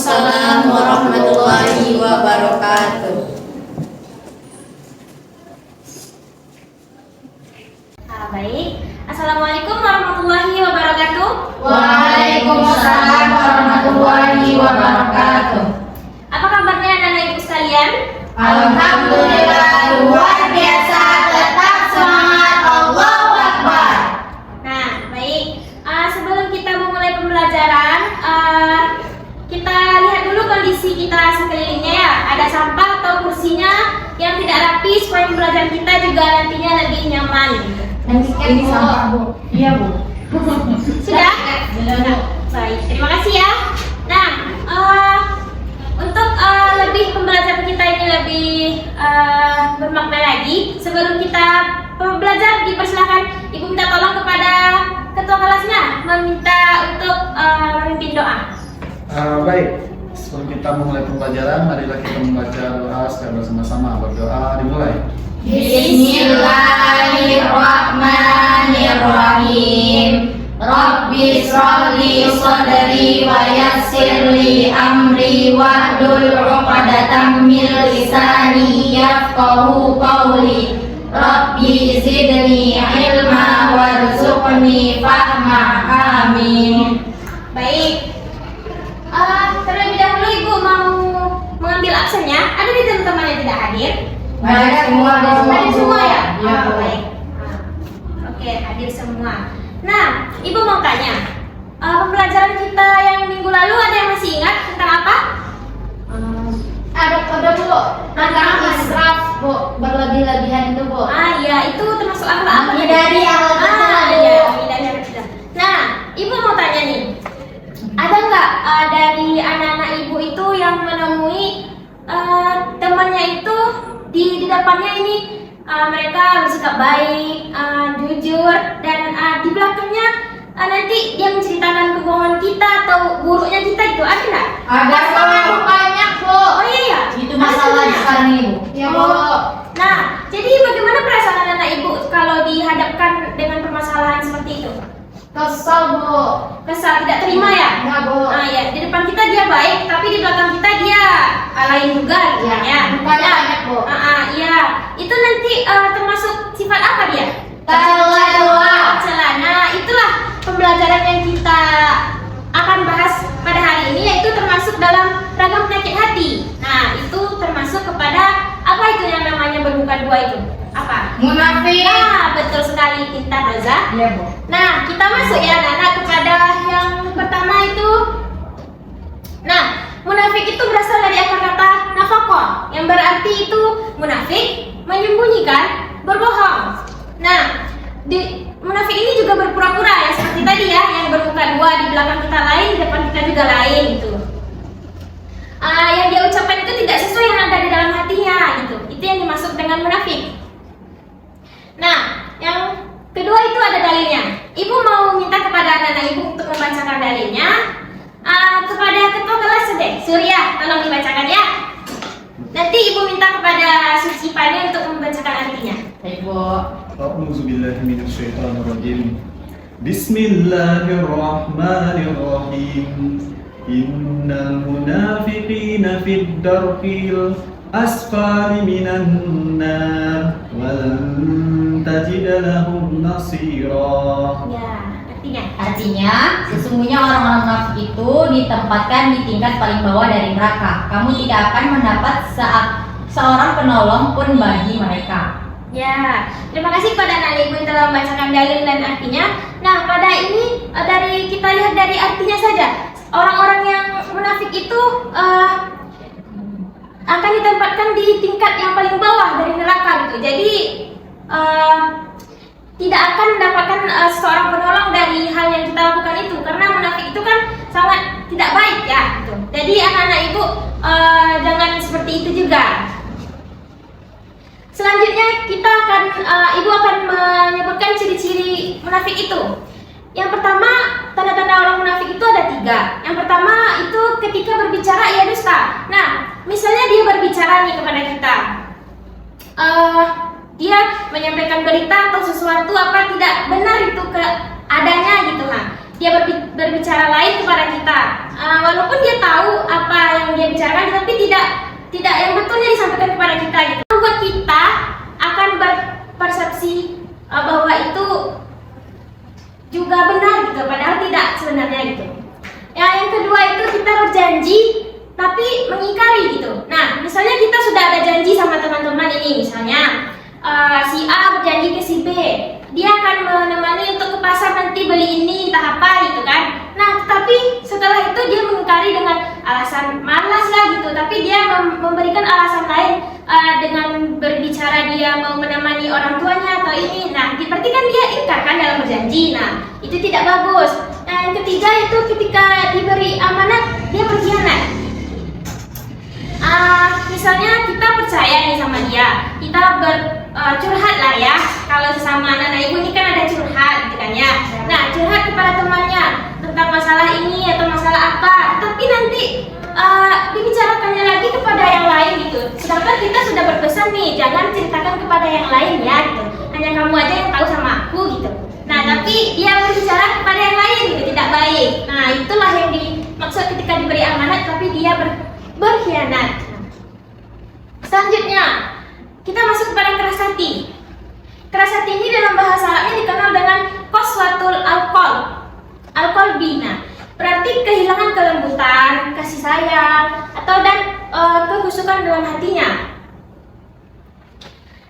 Waalaikumsalam warahmatullahi wabarakatuh. Baik. Assalamualaikum warahmatullahi wabarakatuh. Waalaikumsalam warahmatullahi wabarakatuh. Apa kabarnya anak-anak ibu sekalian? Alhamdulillah luar biasa, tetap semangat, Allahu Akbar. Nah, baik. Sebelum kita memulai pembelajaran, kita lihat dulu kondisi kita sekelilingnya ya. Ada sampah atau kursinya yang tidak rapi supaya pembelajaran kita juga nantinya lebih nyaman. Ini sampah, Bu. Iya, Bu. Sudah? Nah, baik. Terima kasih ya. Nah, untuk lebih pembelajaran kita ini lebih bermakna lagi, sebelum kita belajar, dipersilakan Ibu minta tolong kepada ketua kelasnya meminta untuk memimpin doa. Baik, sebelum kita memulai pembelajaran, marilah kita membaca doa secara bersama-sama. Berdoa dimulai. Bismillahirrahmanirrahim. Rabbi shrahli sadri wa yassirli amri wahlul 'uqdatam min lisani yafqahu qawli. Rabbi zidni ilma warzuqni fahma. Amin. Baik. Terlebih dahulu Ibu mau mengambil absennya. Ada di teman-teman yang tidak hadir? Ada semua, Hadir semua ya? Ya, Bu. Baik. Oke, hadir semua. Nah, Ibu mau tanya, pembelajaran kita yang minggu lalu ada yang masih ingat tentang apa? Ada Bu, tentang israf, Bu, berlebih-lebihan itu, Bu. Iya, itu termasuk apa? Menghindari hal tercela, Bu. Iya, menghindari hal tercela. Nah, Ibu mau tanya nih, ada nggak dari anak-anak Ibu itu yang menemui temannya itu di depannya ini mereka bersikap baik, jujur, dan di belakangnya nanti dia menceritakan kebohongan kita atau buruknya kita gitu, ada nggak? Ada sangat banyak, Bu. Oh iya, Itu Ada masalah semuanya? sekarang ini, Bu. Ya, Bu. Nah, jadi bagaimana perasaan anak Ibu kalau dihadapkan dengan permasalahan seperti itu? Kesel, Bu. Kesal, tidak terima ya? Ya, Bu. Ya, di depan kita dia baik, tapi di belakang kita dia lain juga gitu ya. Bukannya banyak, Bu. Iya. Itu nanti termasuk sifat apa dia? Tercela. Tercela. Nah, itulah pembelajaran yang kita akan bahas pada hari ini, yaitu termasuk dalam ragam penyakit hati. Nah, itu termasuk kepada apa itu yang namanya bermuka dua itu? Apa? Munafik. Nah, betul sekali, pintar Roza. Iya, Bu. Nah, kita masuk ya anak-anak kepada yang pertama itu. Nah, munafik itu berasal dari akar kata nafaqah, yang berarti itu munafik, menyembunyikan, berbohong. Nah, munafik ini juga berpura-pura ya, seperti tadi ya, yang bermuka dua, di belakang kita lain, di depan kita juga lain gitu. Yang dia ucapkan itu tidak sesuai yang ada di dalam hatinya gitu. Itu yang dimaksud dengan munafik. Nah, yang kedua itu ada dalilnya. Ibu mau minta kepada anak-anak Ibu untuk membacakan dalilnya. Kepada ketua kelas deh, Surya, tolong dibacakan ya. Nanti Ibu minta kepada Suci Pane untuk membacakan artinya. Baik, Bu. A'udzubillahi minasyaitonirrajim. Bismillahirrahmanirrahim. Innal munafiqina fid darqil asfali minan nar wa lan tajid lahum nasira. Ya, artinya. Artinya, sesungguhnya orang-orang munafik itu ditempatkan di tingkat paling bawah dari neraka. Kamu tidak akan mendapat seorang penolong pun bagi mereka. Ya, terima kasih kepada anak Ibu yang telah membacakan dalil dan artinya. Nah, pada ini dari kita lihat dari artinya saja, orang-orang yang munafik itu akan ditempatkan di tingkat yang paling bawah dari neraka gitu. Jadi tidak akan mendapatkan seorang penolong dari hal yang kita lakukan itu, karena munafik itu kan sangat tidak baik ya gitu. Jadi anak-anak Ibu jangan seperti itu juga. Selanjutnya kita akan Ibu akan menyebutkan ciri-ciri munafik itu. Yang pertama, tanda-tanda orang munafik itu ada 3. Yang pertama itu ketika berbicara ia dusta. Nah, misalnya dia berbicara nih kepada kita, dia menyampaikan berita atau sesuatu apa tidak benar itu adanya gitu, dia berbicara lain kepada kita, walaupun dia tahu apa bicarakan, tapi tidak yang betulnya disampaikan kepada kita gitu. Membuat kita akan berpersepsi bahwa itu juga benar gitu, padahal tidak sebenarnya gitu. Yang kedua itu kita berjanji tapi mengingkari gitu. Nah, misalnya kita sudah ada janji sama teman-teman ini, misalnya si A berjanji ke si B, dia akan menemani untuk ke pasar nanti beli ini entah apa gitu kan. Nah, tapi setelah itu dia mengingkari dengan alasan malas lah gitu, tapi dia memberikan alasan lain dengan berbicara dia mau menemani orang tuanya atau ini. Nah, berarti kan dia ingkar kan dalam berjanji. Nah, itu tidak bagus. Nah, yang ketiga itu ketika diberi amanat dia berkhianat. Misalnya kita percaya nih sama dia, kita curhat lah ya. Kalau sesama anak ibu ini kan ada curhat gitu kan ya. Nah, curhat kepada temannya tentang masalah ini atau masalah apa, tapi nanti dibicarakannya lagi kepada yang lain gitu. Sedangkan kita sudah berpesan nih, jangan ceritakan kepada yang lain ya gitu. Hanya kamu aja yang tahu sama aku gitu. Nah, tapi dia berbicara kepada yang lain gitu, tidak baik. Nah, itulah yang dimaksud ketika diberi amanat tapi dia berkhianat. Selanjutnya, kita masuk kepada keras hati. Keras hati ini dalam bahasa Arabnya dikenal dengan qaswatul alqalbina. Berarti kehilangan kelembutan, kasih sayang, dan kehusukan dalam hatinya.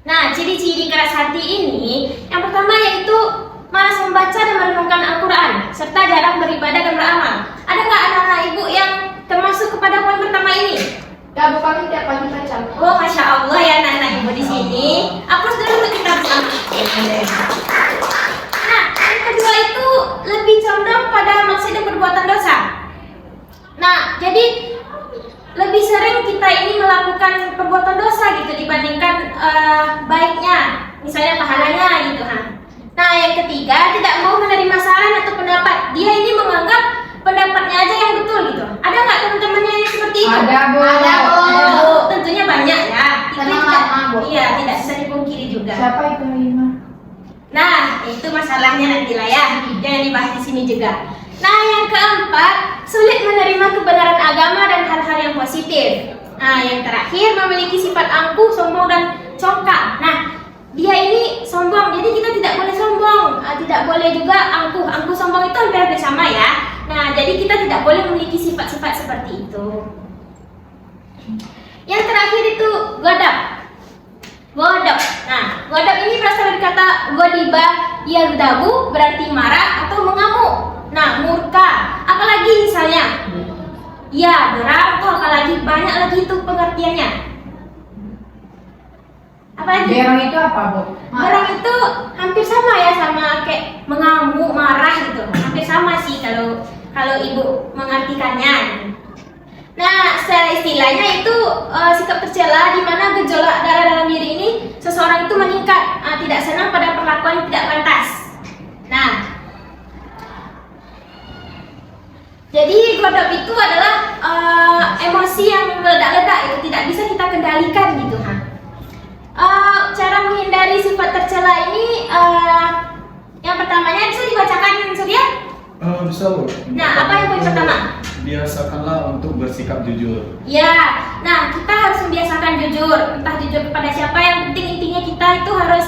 Nah, ciri-ciri keras hati ini yang pertama yaitu malas membaca dan merenungkan Al-Quran, serta jarang beribadah dan beramal. Ada nggak anak-anak ibu yang termasuk kepada poin pertama ini? Ya, Bu, kami tiap pagi baca. Oh, Masya Allah ya anak-anak ibu di sini. Hapus dulu kita bersama. Nah, yang kedua itu lebih condong pada maksud dan perbuatan dosa. Nah, jadi lebih sering kita ini melakukan perbuatan dosa gitu dibandingkan baiknya, misalnya pahalanya gitu kan. Nah, yang ketiga tidak mau menerima saran atau pendapat. Dia ini menganggap pendapatnya aja yang betul gitu. Ada nggak teman-temannya yang seperti itu? Ada, Bu. Ada, Bu. Tentunya banyak ya. Itu tidak, Bu. iya, tidak bisa dipungkiri juga. Siapa itu Lima? Nah, itu masalahnya nanti lah ya. Jangan dibahas di sini juga. Nah, yang keempat, sulit menerima kebenaran agama dan hal-hal yang positif. Nah, yang terakhir memiliki sifat angkuh, sombong dan congkak. Nah, dia ini sombong, jadi kita tidak boleh sombong, tidak boleh juga angkuh. Angkuh sombong itu hampir sama ya. Nah, jadi kita tidak boleh memiliki sifat-sifat seperti itu. Yang terakhir itu godab. Godab. Nah, godab ini berasal dari kata godiba yardabu, berarti marah atau mengamuk. Nah, murka. Apalagi misalnya, ya gerah atau apalagi banyak lagi itu pengertiannya. Apalagi? Gerang itu apa, Bu? Gerang itu hampir sama ya sama kayak mengamuk, marah gitu. Hampir sama sih kalau ibu mengartikannya. Gitu. Nah, secara istilahnya itu sikap tercela di mana gejolak darah dalam diri ini seseorang itu meningkat, tidak senang pada perlakuan yang tidak pantas. Nah, jadi godab itu adalah emosi yang meledak-ledak, itu tidak bisa kita kendalikan gitu. Cara menghindari sifat tercela ini yang pertamanya bisa dibacakan Surya? Bisa, Bu. Nah, apa yang poin pertama? Biasakanlah untuk bersikap jujur. Ya, nah kita harus membiasakan jujur. Entah jujur kepada siapa, yang penting intinya kita itu harus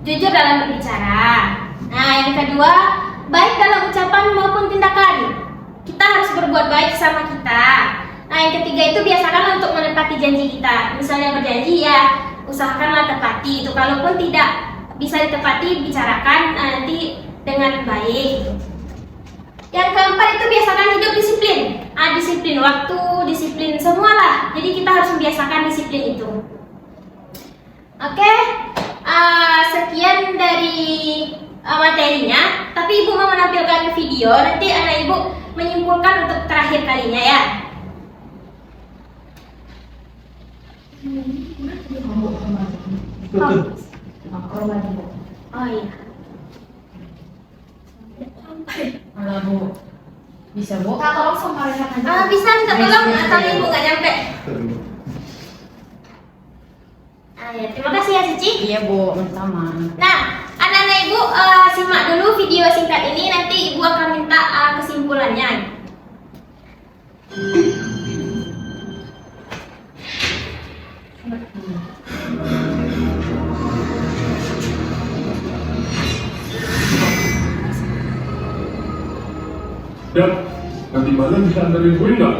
jujur dalam berbicara. Nah, yang kedua, baik dalam ucapan maupun tindakan. Kita harus berbuat baik sama kita. Nah, yang ketiga itu biasakanlah untuk menepati janji kita. Misalnya berjanji ya, usahakanlah tepati itu. Kalaupun tidak bisa ditepati, bicarakan nanti dengan baik. Yang keempat itu biasakan hidup disiplin. Disiplin waktu, disiplin semualah. Jadi kita harus membiasakan disiplin itu. Oke, sekian dari materinya. Tapi ibu mau menampilkan video. Nanti anak ibu menyimpulkan untuk terakhir kalinya ya. Betul. Oh iya. Halo, Bu. Bisa, Bu? Kak, tolong sampaikan aja. Bisa minta tolong, tapi ibu nggak nyampe. Ya, terima kasih ya Cici. Iya, Bu, sama. Nah, anak-anak ibu simak dulu video singkat ini, nanti ibu akan minta kesimpulannya. Dan nanti malam bisa antarin gue nggak?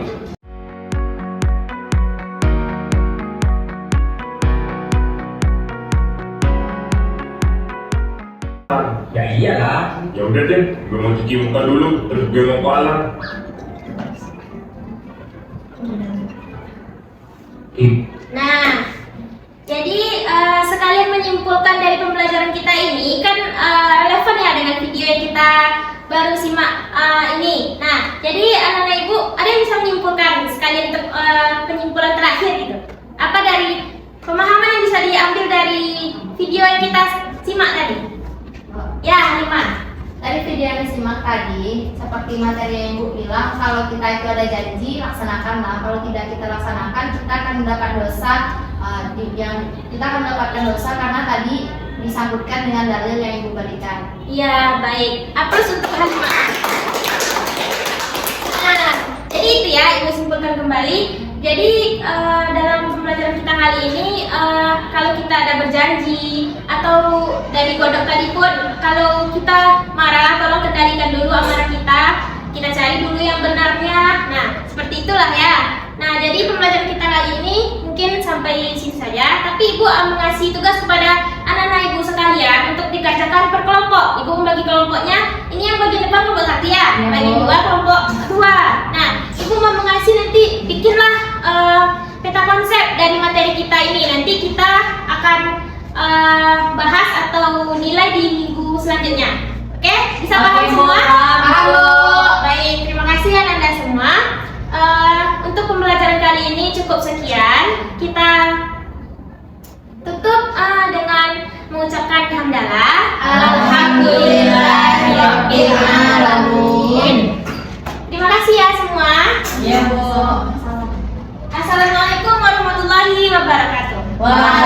Ya iyalah. Ya udah deh, gue mau cuci muka dulu, terus gue mau ke alam. Nah, jadi sekalian menyimpulkan dari pembelajaran kita ini kan relevan ya dengan video yang kita baru simak ini. Nah, jadi anak-anak ibu ada yang bisa menyimpulkan sekalian untuk penyimpulan terakhir gitu. Apa dari pemahaman yang bisa diambil dari video yang kita simak tadi? Ya, Halimah. Dari video yang disimak tadi, seperti materi yang Ibu bilang, kalau kita itu ada janji, laksanakanlah. Kalau tidak kita laksanakan, kita akan mendapat dosa. Kita akan mendapatkan dosa karena tadi disangkutkan dengan dalil yang Ibu berikan. Iya, baik. Aplaus untuk Halimah. Nah, jadi itu ya, Ibu simpulkan kembali. Jadi dalam pembelajaran kita kali ini, kalau kita ada berjanji atau dari kodok tadi pun, kalau kita marah, tolong kendalikan dulu amarah kita. Kita cari dulu yang benarnya. Nah, seperti itulah ya. Nah, jadi pembelajaran kita kali ini mungkin sampai sini saja. Tapi Ibu mengasih tugas kepada anak-anak Ibu sekalian untuk dikerjakan per kelompok. Ibu membagi kelompoknya. Ini yang bagian depan kelompok 1 ya, bagi 2 kelompok 2. Nah, Ibu mau mengasih nanti bikinlah peta konsep dari materi kita ini. Nanti kita akan bahas atau nilai di minggu selanjutnya. Oke, bisa paham semua? Halo. Baik, terima kasih ya Anda semua. Untuk pembelajaran kali ini cukup sekian. Kita tutup dengan mengucapkan hamdalah. Alhamdulillahirabbil alamin. Terima kasih ya semua. Ya, Bu. Assalamualaikum warahmatullahi wabarakatuh. Waalaikumsalam.